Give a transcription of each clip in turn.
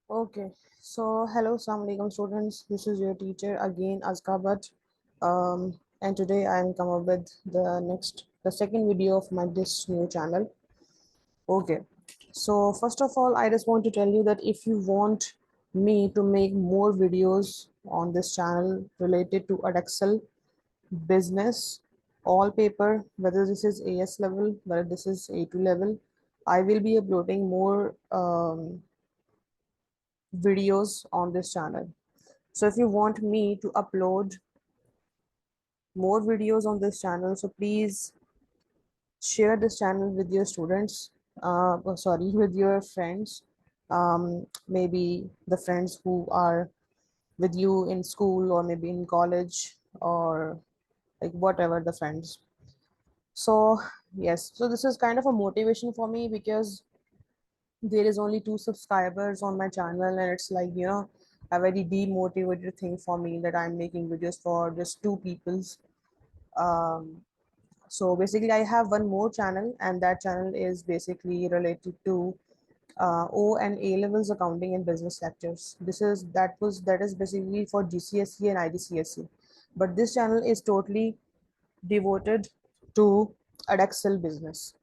Okay, so hello, Assalamu alaikum students. This is your teacher again, Azka, and today I am come up with the second video of my this new channel. Okay, so first of all, I just want to tell you that if you want me to make more videos on this channel related to Edexcel business, all paper, whether this is AS level, whether this is A2 level, I will be uploading more videos on this channel. So if you want me to upload more videos on this channel, so please share this channel with your students, with your friends, maybe the friends who are with you in school or maybe in college or like whatever the friends. So yes, so this is kind of a motivation for me because there is only 2 subscribers on my channel and it's like a very demotivated thing for me that I'm making videos for just 2 people's. um, so basically I have one more channel and that channel is basically related to O and A levels accounting and business lectures. That is basically for GCSE and IGCSE, but this channel is totally devoted to Edexcel business,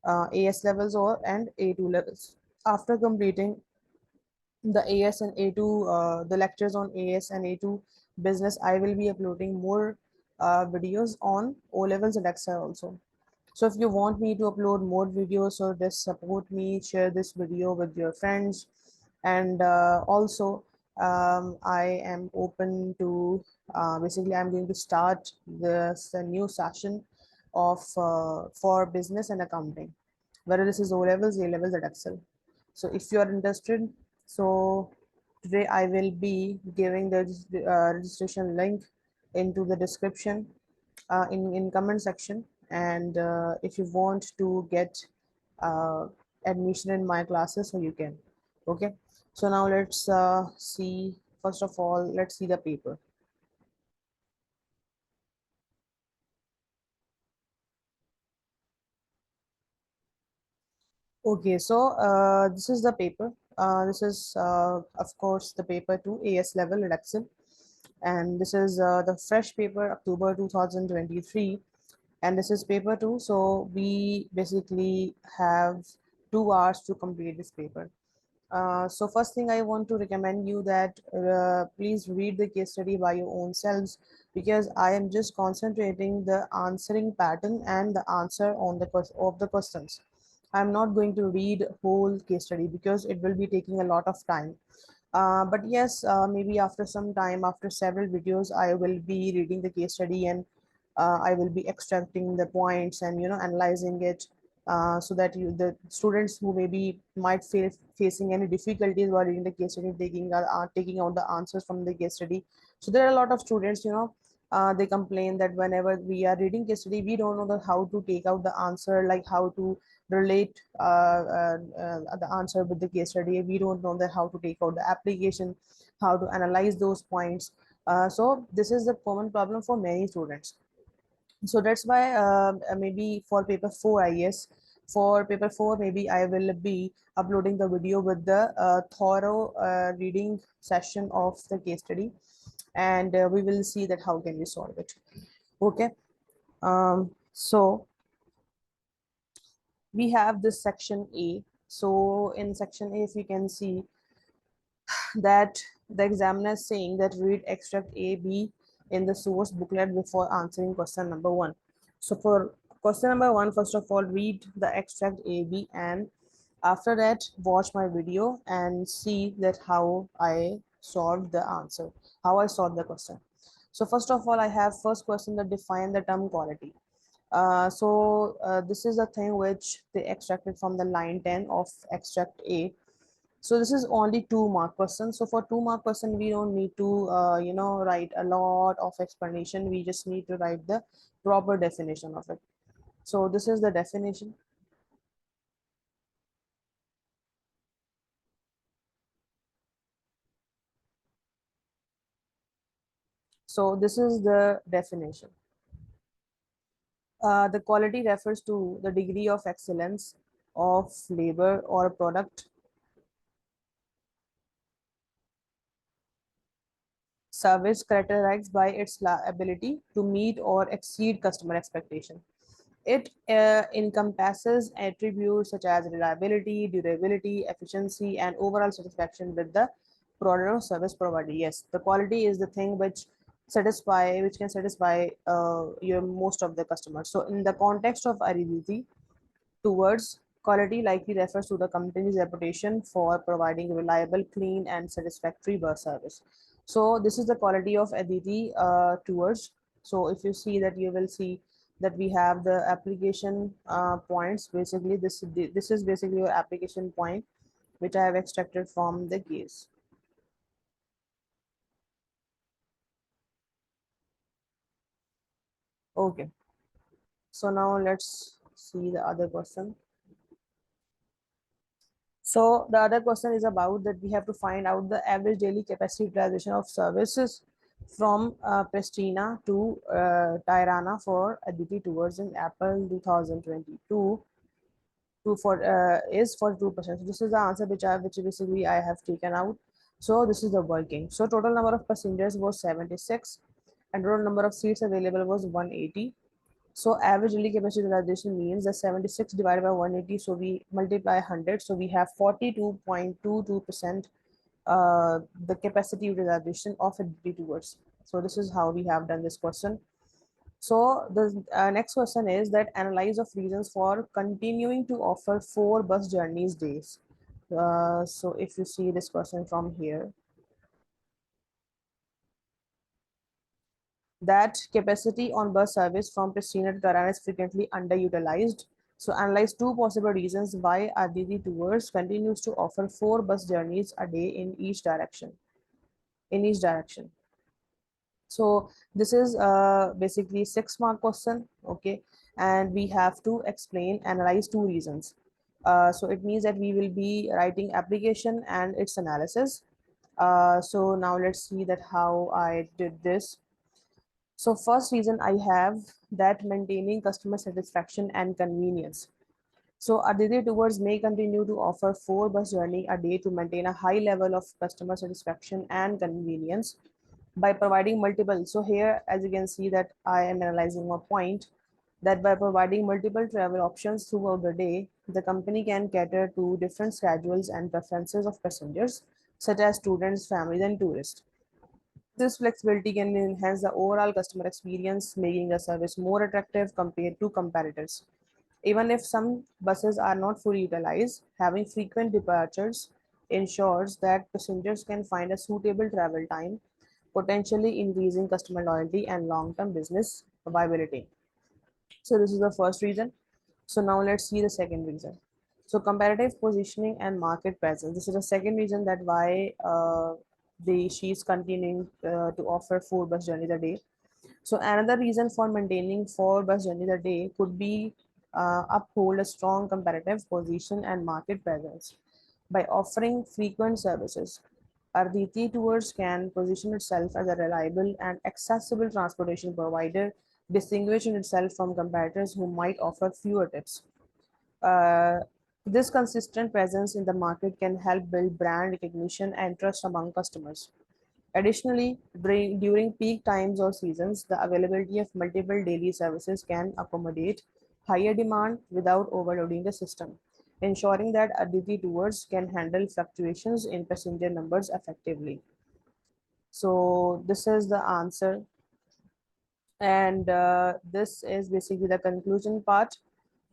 AS levels or and A2 levels. After completing the AS and A2, the lectures on AS and A2 business, I will be uploading more videos on O levels and Excel also. So if you want me to upload more videos, so just support me, share this video with your friends, and also I am open to basically I'm going to start this a new session of for business and accounting, whether this is O levels, A levels, and Excel. So if you are interested, so today I will be giving the registration link into the description in comment section, and if you want to get uh, admission in my classes, so you can. Okay, so now let's see. First of all, let's see the paper. Okay, so this is the paper. This is of course the paper to AS level reduction, and this is the fresh paper October 2023, and this is paper 2. So we basically have 2 hours to complete this paper. So first thing I want to recommend you that please read the case study by your own selves, because I am just concentrating the answering pattern and the answer on of the questions. I'm not going to read whole case study because it will be taking a lot of time. But yes, maybe after some time, after several videos, I will be reading the case study, and I will be extracting the points and analyzing it, so that the students who maybe might facing any difficulties while reading the case study, taking out the answers from the case study. So there are a lot of students, they complain that whenever we are reading case study, we don't know how to take out the answer, like how to relate the answer with the case study. We don't know that how to take out the application, how to analyze those points. So this is the common problem for many students. So that's why maybe for paper 4, I guess for paper 4 maybe I will be uploading the video with the thorough reading session of the case study, and we will see that how can we solve it. Okay, so we have this section A. So in section A, if you can see that the examiner is saying that read extract A, B in the source booklet before answering question number 1. So for question number 1, first of all, read the extract A, B, and after that, watch my video and see that how I solved the answer, how I solved the question. So first of all, I have first question that define the term quality. This is a thing which they extracted from the line 10 of extract A. So this is only 2 mark question. So for 2 mark question, we don't need to write a lot of explanation. We just need to write the proper definition of it. So this is the definition. So this is the definition. The quality refers to the degree of excellence of labor or product service characterized by its ability to meet or exceed customer expectation. It encompasses attributes such as reliability, durability, efficiency, and overall satisfaction with the product or service provided. Yes, the quality is the thing which can satisfy your most of the customers. So, in the context of Ariditi, towards quality likely refers to the company's reputation for providing reliable, clean, and satisfactory bus service. So this is the quality of Aditi towards. So if you see that, you will see that we have the application points. Basically, this is basically your application point, which I have extracted from the case. Okay. So now let's see the other question. So the other question is about that we have to find out the average daily capacity utilization of services from Pristina to Tirana for Aditi tours in April 2022 to for is 42%. So this is the answer which basically I have taken out. So this is the working. So total number of passengers was 76 and total number of seats available was 180. So average daily capacity utilization means that 76 divided by 180. So we multiply 100. So we have 42.22% the capacity utilization of a daily tours. So this is how we have done this question. So the next question is that analyze of reasons for continuing to offer 4 bus journeys days. So if you see this question from here, that capacity on bus service from Pristina to Tirana is frequently underutilized. So analyze 2 possible reasons why Aditi Tours continues to offer 4 bus journeys a day in each direction. In each direction. So this is basically 6 mark question, okay, and we have to explain, analyze 2 reasons. So it means that we will be writing application and its analysis. So now let's see that how I did this. So first reason I have that maintaining customer satisfaction and convenience. So Aditya Tours may continue to offer 4 bus journey a day to maintain a high level of customer satisfaction and convenience by providing multiple. So here, as you can see that I am analyzing a point that by providing multiple travel options throughout the day, the company can cater to different schedules and preferences of passengers, such as students, families, and tourists. This flexibility can enhance the overall customer experience, making the service more attractive compared to competitors. Even if some buses are not fully utilized, having frequent departures ensures that passengers can find a suitable travel time, potentially increasing customer loyalty and long-term business viability. So this is the first reason. So now let's see the second reason. So comparative positioning and market presence. This is the second reason that why she's continuing to offer 4 bus journeys a day. So another reason for maintaining 4 bus journeys a day could be uphold a strong comparative position and market presence by offering frequent services. Arditi Tours can position itself as a reliable and accessible transportation provider, distinguishing itself from competitors who might offer fewer tips. Uh, this consistent presence in the market can help build brand recognition and trust among customers. Additionally, during peak times or seasons, the availability of multiple daily services can accommodate higher demand without overloading the system, ensuring that Aditi Tours can handle fluctuations in passenger numbers effectively. So this is the answer, and this is basically the conclusion part.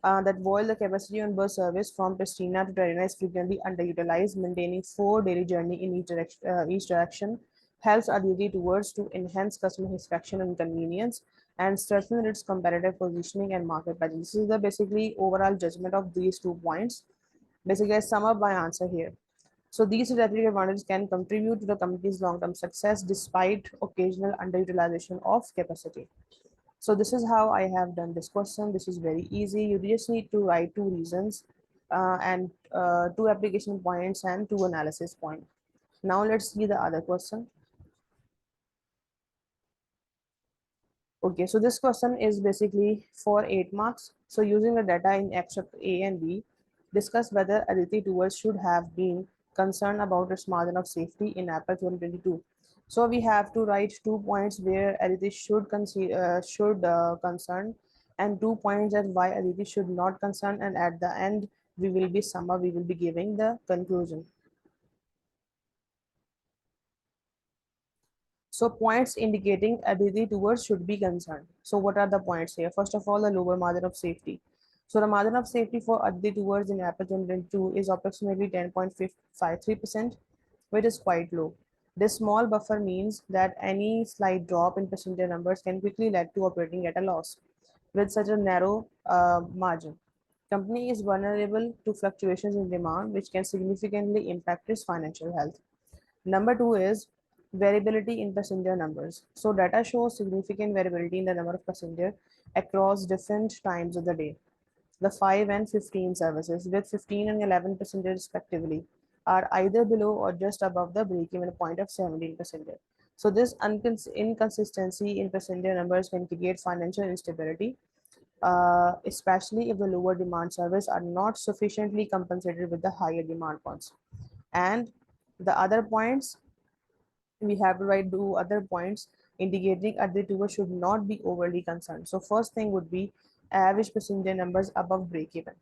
That while the capacity on bus service from Pristina to Tirana is frequently underutilized, maintaining 4 daily journey in each direction helps Aditi towards to enhance customer satisfaction and convenience and strengthen its competitive positioning and market presence. This is the basically overall judgment of these 2 points. Basically, I sum up my answer here. So these strategic advantages can contribute to the company's long-term success despite occasional underutilization of capacity. So this is how I have done this question. This is very easy. You just need to write 2 reasons and 2 application points and 2 analysis points. Now let's see the other question. Okay, so this question is basically for 8 marks. So using the data in extract A and B, discuss whether Aditi Tours should have been concerned about its margin of safety in April 2022. So we have to write 2 points where Aditi should concern, and 2 points that why Aditi should not concern, and at the end we will be giving the conclusion. So points indicating Aditi towards should be concerned. So what are the points here? First of all, the lower margin of safety. So the margin of safety for Aditi towards in April 2022 is approximately 10.53%, which is quite low. This small buffer means that any slight drop in passenger numbers can quickly lead to operating at a loss. With such a narrow margin, company is vulnerable to fluctuations in demand, which can significantly impact its financial health. Number two is variability in passenger numbers. So data shows significant variability in the number of passengers across different times of the day. The 5 and 15 services with 15 and 11 passengers respectively are either below or just above the break-even point of 17 passengers. So this inconsistency in passenger numbers can create financial instability, especially if the lower demand service are not sufficiently compensated with the higher demand ones. And the other points, we have to write two other points indicating other tour should not be overly concerned. So first thing would be average passenger numbers above break even.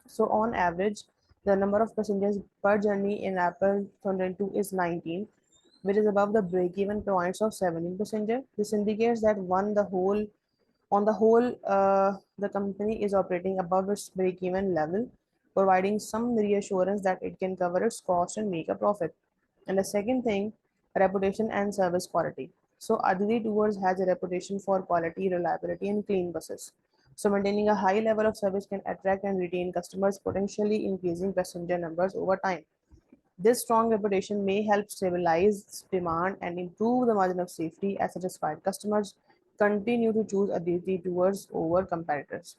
So on average, the number of passengers per journey in April 2022 is 19, which is above the break even points of 17 passenger. This indicates that on the whole, the company is operating above its break even level, providing some reassurance that it can cover its cost and make a profit. And the second thing, reputation and service quality. So Aditi Tours has a reputation for quality, reliability, and clean buses. So maintaining a high level of service can attract and retain customers, potentially increasing passenger numbers over time. This strong reputation may help stabilize demand and improve the margin of safety as satisfied customers continue to choose Aditi Tours over competitors.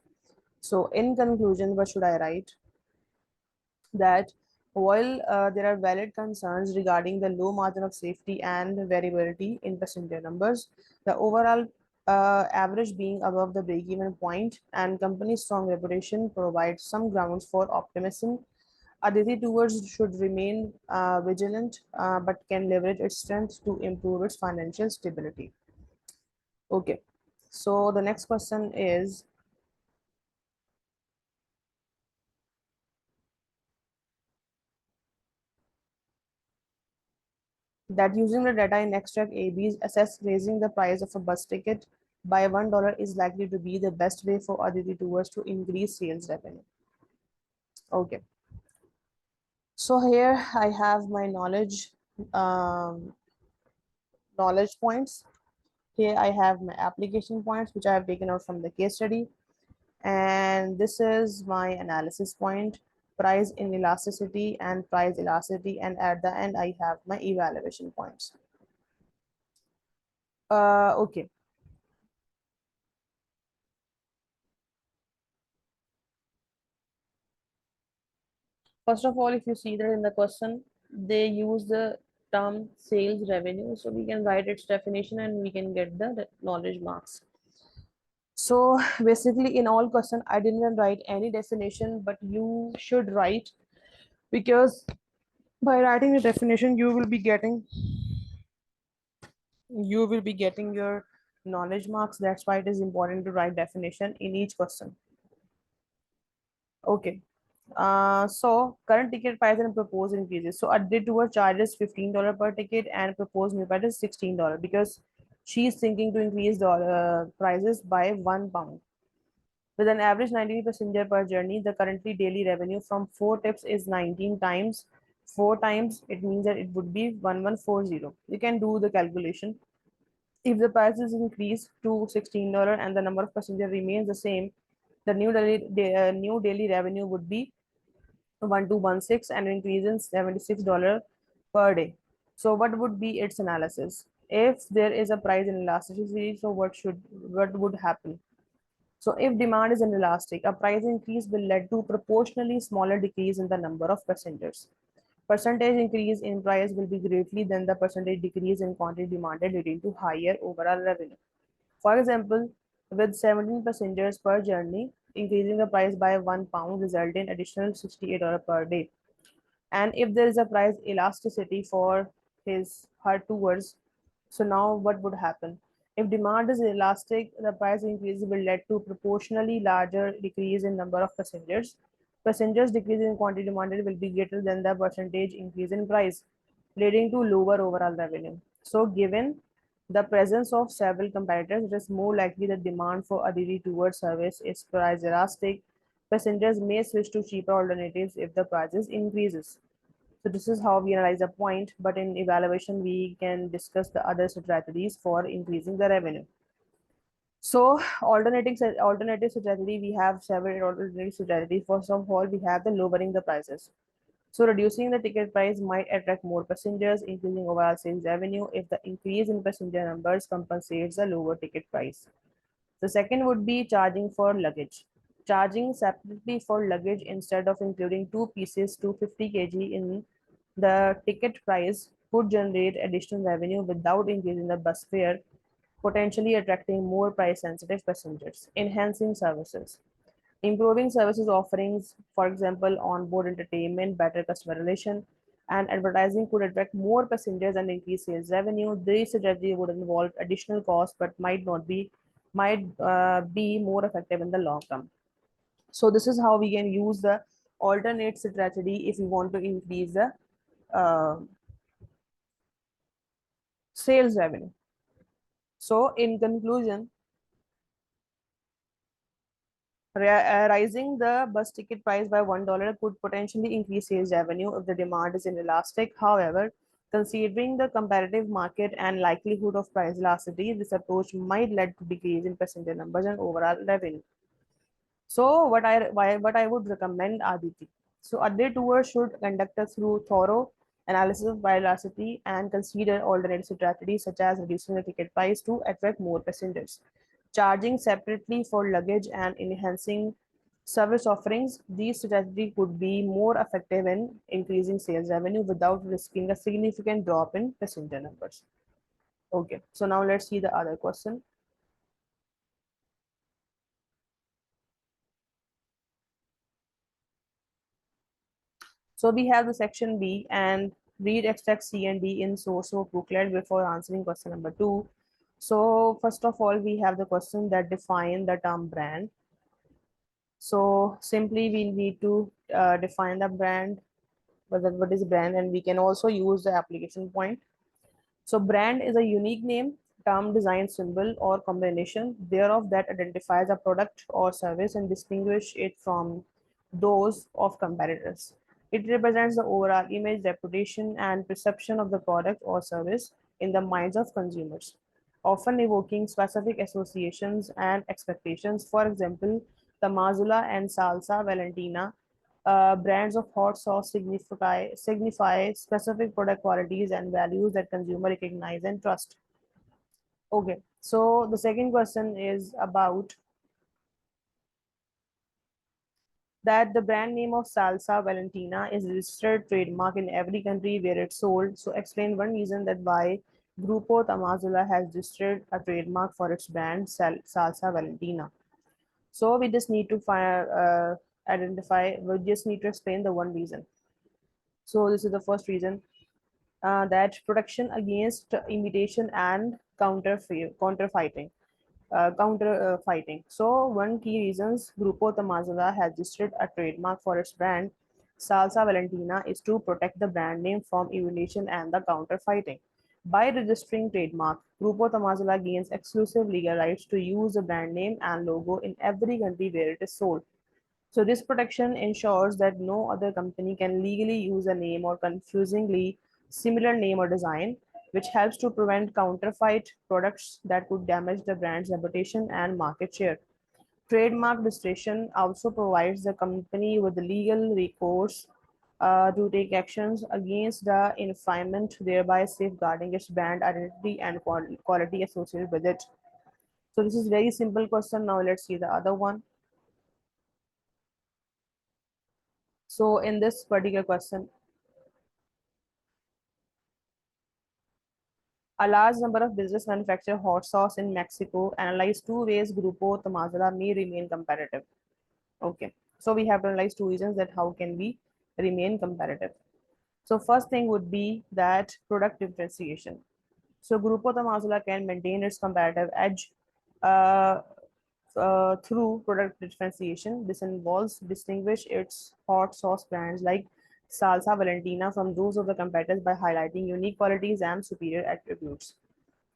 So in conclusion, what should I write? That while there are valid concerns regarding the low margin of safety and variability in passenger numbers, the overall average being above the break-even point and company's strong reputation provides some grounds for optimism. Aditi Tours should remain vigilant, but can leverage its strength to improve its financial stability. Okay, so the next question is that using the data in extract ABs assess raising the price of a bus ticket by $1 is likely to be the best way for Aditi Tours to increase sales revenue. Okay, so here I have my um, knowledge points. Here I have my application points, which I have taken out from the case study. And this is my analysis point, price inelasticity and price elasticity. And at the end, I have my evaluation points. Okay. First of all, if you see that in the question, they use the term sales revenue. So we can write its definition and we can get the knowledge marks. So basically in all question, I didn't write any definition, but you should write, because by writing the definition, you will be getting your knowledge marks. That's why it is important to write definition in each question. Okay. So current ticket price and proposed increases. So Adit tour charges $15 per ticket and proposed new price is $16 because she's thinking to increase the prices by £1. With an average 90 passenger per journey, the currently daily revenue from 4 tips is 19 times 4 times. It means that it would be 1140. You can do the calculation. If the price is increased to $16 and the number of passengers remains the same, the new daily revenue would be 1216 and increase in $76 per day. So what would be its analysis? If there is a price inelasticity, so what would happen? So if demand is inelastic, a price increase will lead to proportionally smaller decrease in the number of passengers. Percentage increase in price will be greatly than the percentage decrease in quantity demanded, leading to higher overall revenue. For example, with 17 passengers per journey, increasing the price by £1 result in additional $68 per day. And if there is a price elasticity for her tours, So now what would happen? If demand is elastic, the price increase will lead to proportionally larger decrease in number of passengers. Passengers decrease in quantity demanded will be greater than the percentage increase in price, leading to lower overall revenue. So given the presence of several competitors, it is more likely that demand for Aditi towards service is price elastic. Passengers may switch to cheaper alternatives if the prices increases. So this is how we analyze a point, but in evaluation, we can discuss the other strategies for increasing the revenue. So alternative strategy, we have several alternative strategies. First of all, we have the lowering the prices. So reducing the ticket price might attract more passengers, increasing overall sales revenue if the increase in passenger numbers compensates the lower ticket price. The second would be charging for luggage. Charging separately for luggage instead of including two pieces to 50 kg in the ticket price could generate additional revenue without increasing the bus fare, potentially attracting more price sensitive passengers. Enhancing services. Improving services offerings, for example, on-board entertainment, better customer relation, and advertising could attract more passengers and increase sales revenue. This strategy would involve additional costs, but might be more effective in the long term. So this is how we can use the alternate strategy if we want to increase the uh, sales revenue. So in conclusion, rising the bus ticket price by $1 could potentially increase sales revenue if the demand is inelastic. However, considering the competitive market and likelihood of price elasticity, this approach might lead to decrease in passenger numbers and overall revenue. So what I would recommend Aditi. So Aditi tour should conduct us through thorough analysis of velocity and consider alternate strategies such as reducing the ticket price to attract more passengers, charging separately for luggage and enhancing service offerings. These strategies could be more effective in increasing sales revenue without risking a significant drop in passenger numbers. Okay, so now let's see the other question. So we have the section B and read extract C and D in source of booklet before answering question number 2. So first of all, we have the question that define the term brand. So simply we need to define the brand, what is brand, and we can also use the application point. So brand is a unique name, term, design, symbol, or combination thereof that identifies a product or service and distinguish it from those of competitors. It represents the overall image, reputation, and perception of the product or service in the minds of consumers, often evoking specific associations and expectations. For example, the Mazula and Salsa Valentina brands of hot sauce signify specific product qualities and values that consumer recognize and trust. Okay, so the second question is about that the brand name of Salsa Valentina is registered trademark in every country where it's sold. So explain one reason that why Grupo Tamazula has registered a trademark for its brand Salsa Valentina. So we just need to identify, we just need to explain the one reason. So this is the first reason, that protection against imitation and counterfeiting. Counter fighting. So one key reasons Grupo Tamazula has registered a trademark for its brand Salsa Valentina is to protect the brand name from emulation and the counterfeiting. By registering trademark, Grupo Tamazula gains exclusive legal rights to use the brand name and logo in every country where it is sold. So this protection ensures that no other company can legally use a name or confusingly similar name or design, which helps to prevent counterfeit products that could damage the brand's reputation and market share. Trademark registration also provides the company with legal recourse to take actions against the infringement, thereby safeguarding its brand identity and quality associated with it. So this is very simple question. Now let's see the other one. So in this particular question, a large number of business manufacture hot sauce in Mexico. Analyze two ways Grupo Tamazula may remain competitive. Okay, so we have to analyze two reasons that how can we remain competitive. So first thing would be that product differentiation. So Grupo Tamazula can maintain its competitive edge uh, through product differentiation. This involves distinguish its hot sauce brands like Salsa Valentina from those of the competitors by highlighting unique qualities and superior attributes.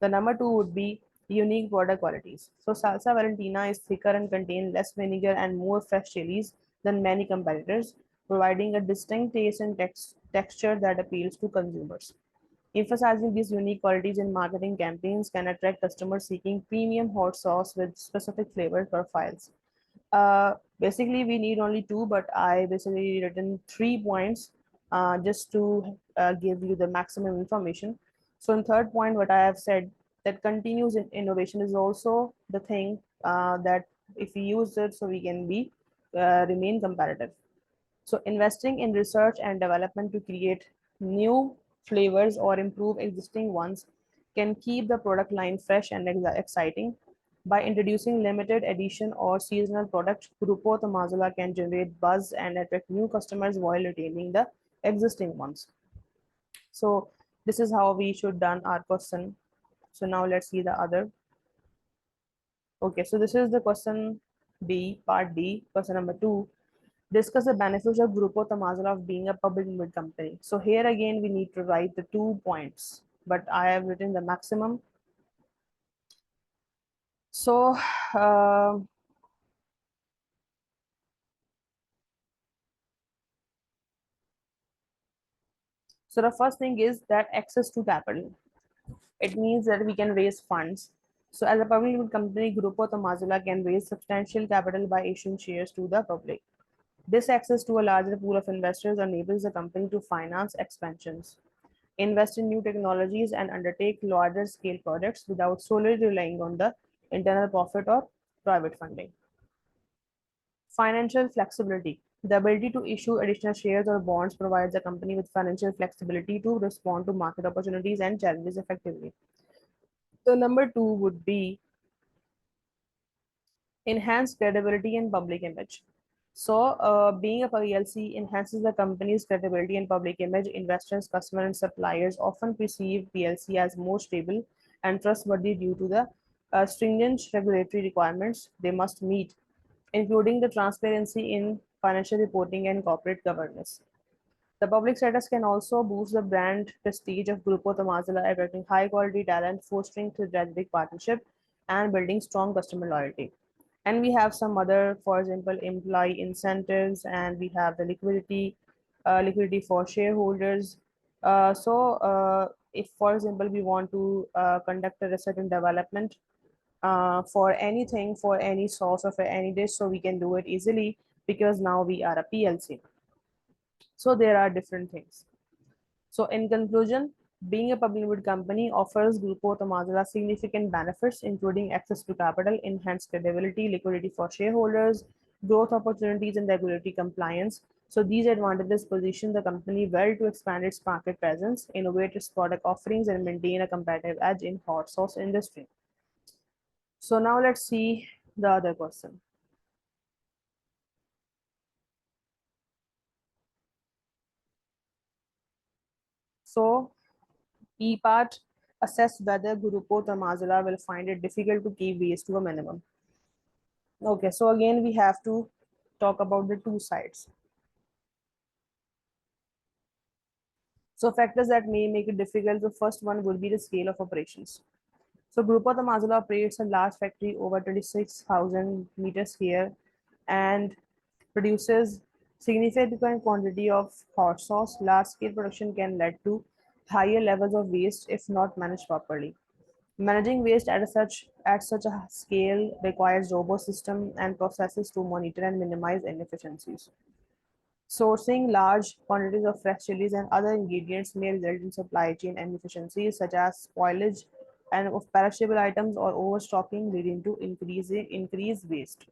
The number two would be unique product qualities. So Salsa Valentina is thicker and contains less vinegar and more fresh chilies than many competitors, providing a distinct taste and texture that appeals to consumers. Emphasizing these unique qualities in marketing campaigns can attract customers seeking premium hot sauce with specific flavor profiles. Basically, we need only two, but I basically written 3 points just to give you the maximum information. So, in third point, what I have said that continuous innovation is also the thing that if we use it, so we can be remain competitive. So investing in research and development to create new flavors or improve existing ones can keep the product line fresh and exciting. By introducing limited edition or seasonal products, Grupo Tamazula can generate buzz and attract new customers while retaining the existing ones. So this is how we should done our question. So now let's see the other. Okay, so this is the question D, part D, question number 2. Discuss the benefits of Grupo Tamazula of being a public limited company. So here again, we need to write the 2 points, but I have written the maximum. So, uh, so the first thing is that access to capital. It means that we can raise funds. So as a public limited company, Grupo Tamazula can raise substantial capital by issuing shares to the public. This access to a larger pool of investors enables the company to finance expansions, invest in new technologies, and undertake larger scale projects without solely relying on the internal profit or private funding. Financial flexibility. The ability to issue additional shares or bonds provides the company with financial flexibility to respond to market opportunities and challenges effectively. The number two would be enhanced credibility and public image. So, being a PLC enhances the company's credibility and public image. Investors, customers, and suppliers often perceive PLC as more stable and trustworthy due to the stringent regulatory requirements they must meet, including the transparency in financial reporting and corporate governance. The public status can also boost the brand prestige of Grupo Tamazula, attracting high quality talent, fostering strategic partnership, and building strong customer loyalty. And we have some other, for example, employee incentives, and we have the liquidity for shareholders. If, for example, we want to conduct a research and development for anything, for any source of any dish, so we can do it easily because now we are a PLC. So there are different things. So in conclusion, being a public limited company offers Grupo Tamazula significant benefits, including access to capital, enhanced credibility, liquidity for shareholders, growth opportunities, and regulatory compliance. So these advantages position the company well to expand its market presence, innovate its product offerings, and maintain a competitive edge in hot sauce industry. So now let's see the other question. So E part, assess whether Grupo Tamazula will find it difficult to keep waste to a minimum. Okay, so again, we have to talk about the two sides. So factors that may make it difficult, the first one will be the scale of operations. So Grupo Tamazula operates a large factory over 26,000 meters square and produces significant quantity of hot sauce. Large scale production can lead to higher levels of waste if not managed properly. Managing waste at such a scale requires robust system and processes to monitor and minimize inefficiencies. Sourcing large quantities of fresh chilies and other ingredients may result in supply chain inefficiencies such as spoilage and of perishable items or overstocking, leading to increased waste.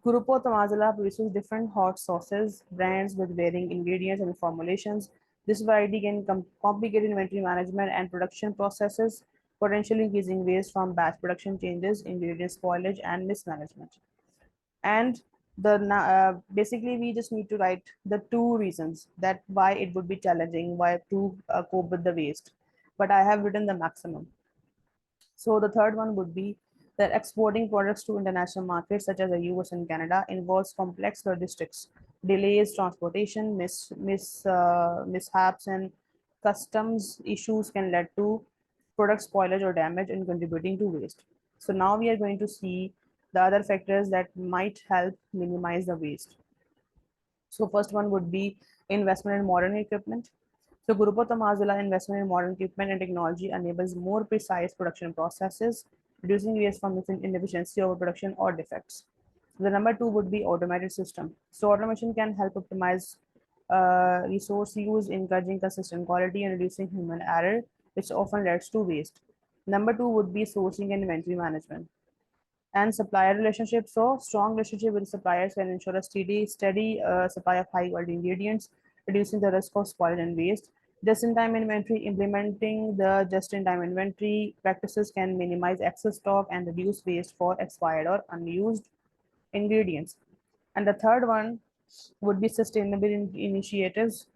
Grupo Tamazula produces different hot sauces brands with varying ingredients and formulations. This variety can complicate inventory management and production processes, potentially increasing waste from batch production changes, ingredient spoilage, and mismanagement. And basically we just need to write the two reasons that why it would be challenging, why to cope with the waste. but I have written the maximum. So the third one would be that exporting products to international markets such as the US and Canada involves complex logistics, delays, transportation, mishaps, and customs issues can lead to product spoilage or damage and contributing to waste. So now we are going to see the other factors that might help minimize the waste. So first one would be investment in modern equipment. So Gurupat Mazula investment in modern equipment and technology enables more precise production processes, reducing waste from inefficiency, overproduction, or defects. The number two would be automated system. So automation can help optimize resource use, encouraging consistent quality and reducing human error, which often leads to waste. Number two would be sourcing and inventory management and supplier relationships. So strong relationship with suppliers can ensure a steady supply of high quality ingredients, reducing the risk of spoil and waste. Just-in-time inventory, implementing the just-in-time inventory practices can minimize excess stock and reduce waste for expired or unused ingredients. And the third one would be sustainable initiatives,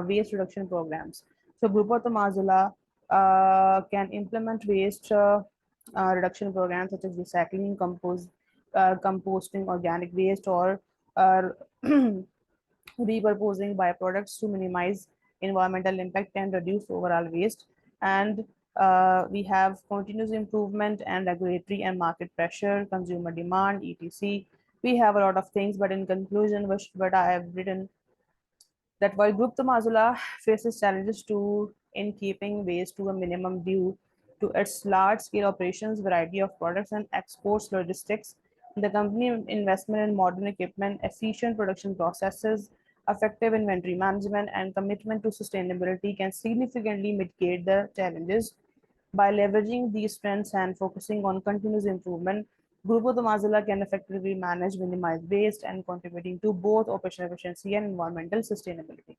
waste reduction programs. So Grupo Mazula can implement waste reduction programs such as recycling, composting organic waste, or uh, repurposing byproducts to minimize environmental impact and reduce overall waste. And we have continuous improvement and regulatory and market pressure, consumer demand, etc. We have a lot of things, but in conclusion, what I have written that while Group Mazula faces challenges in keeping waste to a minimum due to its large-scale operations, variety of products, and exports logistics, the company investment in modern equipment, efficient production processes, effective inventory management, and commitment to sustainability can significantly mitigate the challenges. By leveraging these strengths and focusing on continuous improvement, Grupo de Mazula can effectively manage, minimize waste, and contributing to both operational efficiency and environmental sustainability.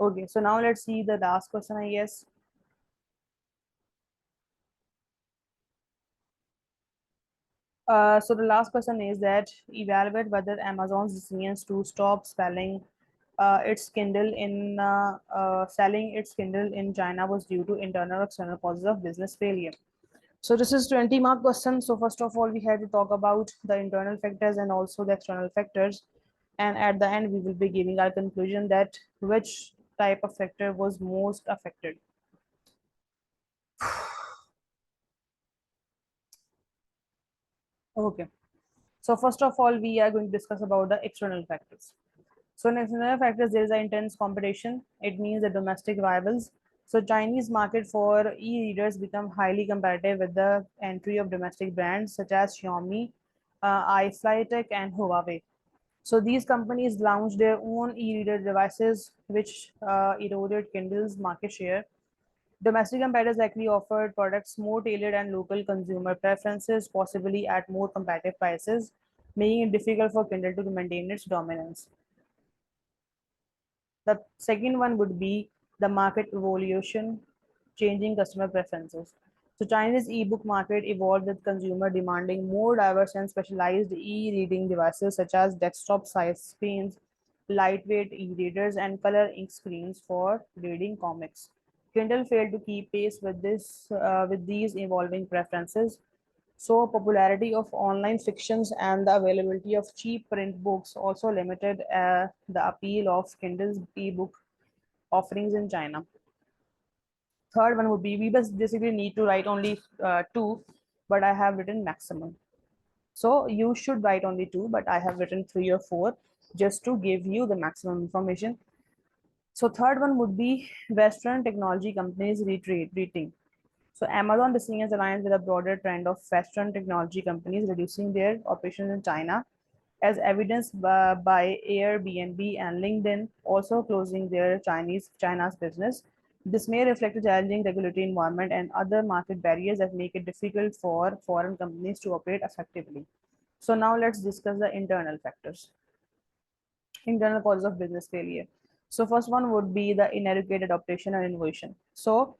Okay, so now let's see the last question, I guess. So the last question is that evaluate whether Amazon's decisions to stop selling its Kindle in China was due to internal or external causes of business failure. So this is 20 mark question. So first of all, we have to talk about the internal factors and also the external factors. And at the end, we will be giving our conclusion that which type of factor was most affected. Okay. So first of all, we are going to discuss about the external factors. So in external factors, there is an intense competition. It means the domestic rivals. So Chinese market for e-readers become highly competitive with the entry of domestic brands such as Xiaomi, iFlytek, and Huawei. So these companies launched their own e-reader devices, which eroded Kindle's market share. Domestic competitors likely offered products more tailored and local consumer preferences, possibly at more competitive prices, making it difficult for Kindle to maintain its dominance. The second one would be the market evolution, changing customer preferences. So China's ebook market evolved with consumer demanding more diverse and specialized e-reading devices such as desktop size screens, lightweight e-readers, and color ink screens for reading comics. Kindle failed to keep pace with these evolving preferences. So popularity of online fictions and the availability of cheap print books also limited the appeal of Kindle's ebook offerings in China. Third one would be we basically need to write only two, but I have written maximum. So you should write only two, but I have written three or four just to give you the maximum information. So third one would be Western technology companies retreating. So Amazon decisions aligns with a broader trend of Western technology companies reducing their operations in China, as evidenced by Airbnb and LinkedIn also closing their China's business. This may reflect a challenging regulatory environment and other market barriers that make it difficult for foreign companies to operate effectively. So now let's discuss the internal factors, internal causes of business failure. So first one would be the inadequate adaptation and innovation. So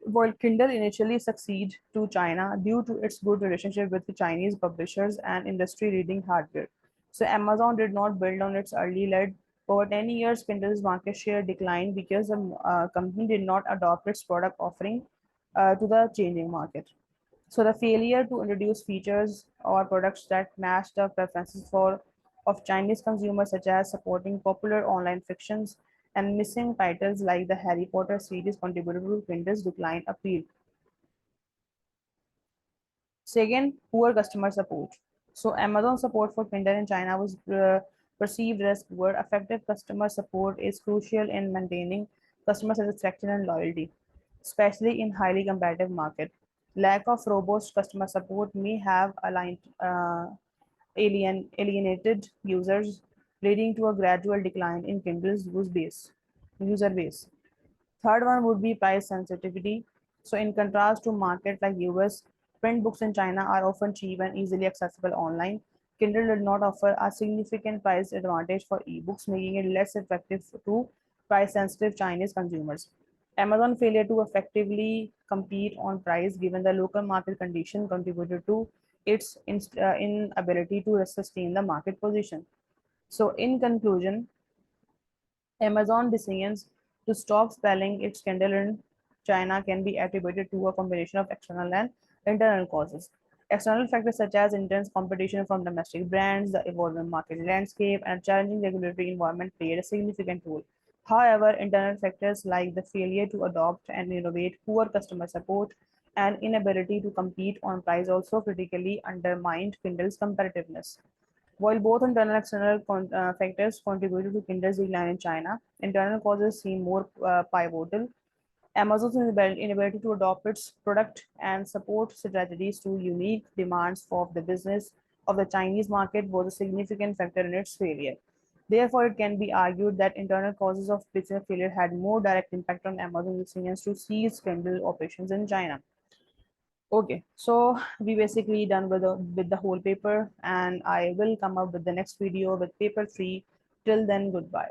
while Kindle initially succeeded to China due to its good relationship with the Chinese publishers and industry-leading hardware, so Amazon did not build on its early lead Over 10 years, Kindle's market share declined because the company did not adopt its product offering to the changing market. So the failure to introduce features or products that match the preferences for of Chinese consumers, such as supporting popular online fictions and missing titles like the Harry Potter series, contributed to Kindle's decline appeal. Second, poor customer support. So Amazon support for Kindle in China was perceived as poor. Effective customer support is crucial in maintaining customer satisfaction and loyalty, especially in highly competitive market. Lack of robust customer support may have alienated users, leading to a gradual decline in Kindle's user base. Third one would be price sensitivity. So in contrast to market like US, print books in China are often cheap and easily accessible online. Kindle did not offer a significant price advantage for ebooks, making it less effective to price sensitive Chinese consumers. Amazon failure to effectively compete on price given the local market condition contributed to its inability to sustain the market position. So in conclusion, Amazon decisions to stop selling its Kindle in China can be attributed to a combination of external and internal causes. External factors such as intense competition from domestic brands, the evolving market landscape, and challenging regulatory environment played a significant role. However, internal factors like the failure to adopt and innovate, poor customer support, and inability to compete on price also critically undermined Kindle's competitiveness. While both internal and external factors contributed to Kinder's decline in China, internal causes seem more pivotal. Amazon's inability to adopt its product and support strategies to unique demands of the business of the Chinese market was a significant factor in its failure. Therefore, it can be argued that internal causes of business failure had more direct impact on Amazon's decisions to cease Kindle operations in China. Okay, so we basically done with the whole paper, and I will come up with the next video with paper 3. Till then, goodbye.